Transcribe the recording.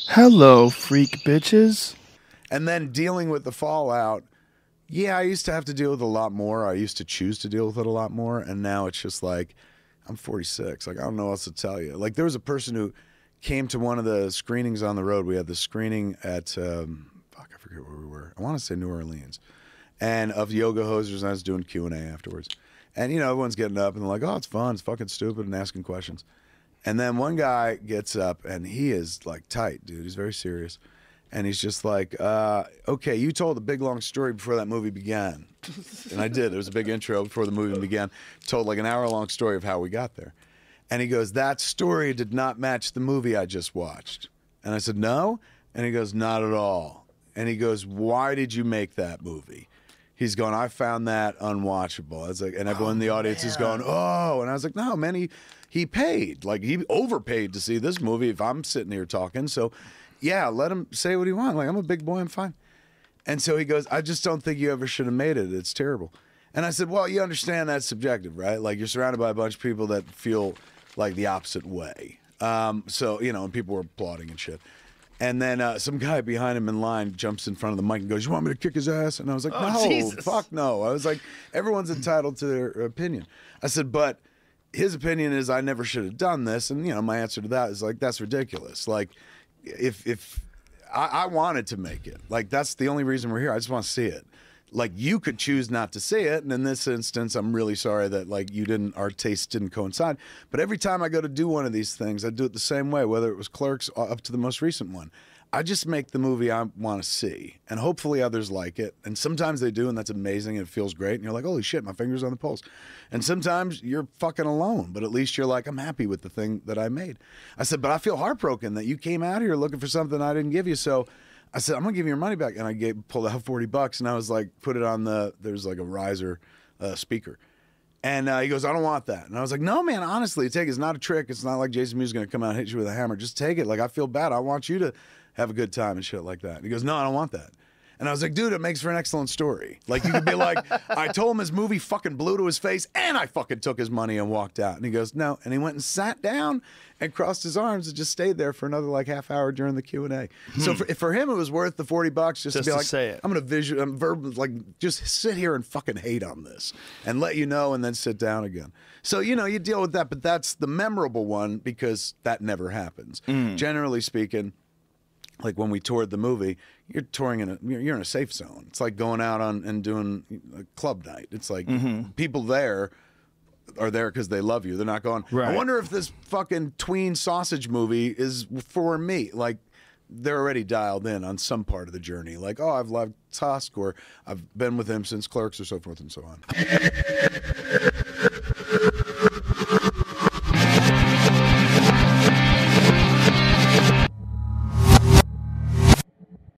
Hello, freak bitches. And then dealing with the fallout, yeah, I used to have to deal with a lot more. I used to choose to deal with it a lot more. And now it's just like, I'm 46. Like, I don't know what else to tell you. Like, there was a person who came to one of the screenings on the road. We had the screening at, I forget where we were. I want to say New Orleans. And of Yoga Hosers, and I was doing Q&A afterwards. And, you know, everyone's getting up and they're like, oh, it's fun. It's fucking stupid, and asking questions. And then one guy gets up and he is like tight, dude. He's very serious. And he's just like, okay, you told a big, long story before that movie began. And I did. There was a big intro before the movie began. Told like an hour-long story of how we got there. And he goes, that story did not match the movie I just watched. And I said, no? And he goes, not at all. And he goes, why did you make that movie? He's going, I found that unwatchable. I was like, and everyone in the audience is going, oh. And I was like, no, man, he paid. Like, he overpaid to see this movie if I'm sitting here talking. So, yeah, let him say what he wants. Like, I'm a big boy, I'm fine. And so he goes, I just don't think you ever should have made it. It's terrible. And I said, well, you understand that's subjective, right? Like, you're surrounded by a bunch of people that feel like the opposite way. So, you know, and people were applauding and shit. And then some guy behind him in line jumps in front of the mic and goes, you want me to kick his ass? And I was like, no, Jesus. fuck no. I was like, everyone's entitled to their opinion. I said, but his opinion is I never should have done this. And, you know, my answer to that is like, that's ridiculous. Like, if I wanted to make it, like, that's the only reason we're here. I just want to see it. Like, you could choose not to see it, and in this instance, I'm really sorry that, like, our tastes didn't coincide. But every time I go to do one of these things, I do it the same way, whether it was Clerks up to the most recent one. I just make the movie I want to see, and hopefully others like it. And sometimes they do, and that's amazing, and it feels great. And you're like, holy shit, my finger's on the pulse. And sometimes you're fucking alone, but at least you're like, I'm happy with the thing that I made. I said, but I feel heartbroken that you came out here looking for something I didn't give you, so I said, I'm going to give you your money back. And I pulled out $40, and I was like, put it on there's like a riser speaker. And he goes, I don't want that. And I was like, no, man, honestly, it's not a trick. It's not like Jason Mewes is going to come out and hit you with a hammer. Just take it. Like, I feel bad. I want you to have a good time and shit like that. And he goes, no, I don't want that. And I was like, dude, it makes for an excellent story. Like, you could be like, I told him his movie fucking blew to his face, and I fucking took his money and walked out. And he goes, no. And he went and sat down and crossed his arms and just stayed there for another like half hour during the Q&A. So for him, it was worth the $40 just to be like, say it. I'm going to like, just sit here and fucking hate on this and let you know and then sit down again. So, you know, you deal with that, but that's the memorable one because that never happens. Generally speaking, like when we toured the movie, you're touring you're in a safe zone. It's like going out and doing a club night. It's like people there are there because they love you. They're not going, I wonder if this fucking tween sausage movie is for me. Like, they're already dialed in on some part of the journey. Like, oh, I've loved Tusk, or I've been with him since Clerks, or so forth and so on.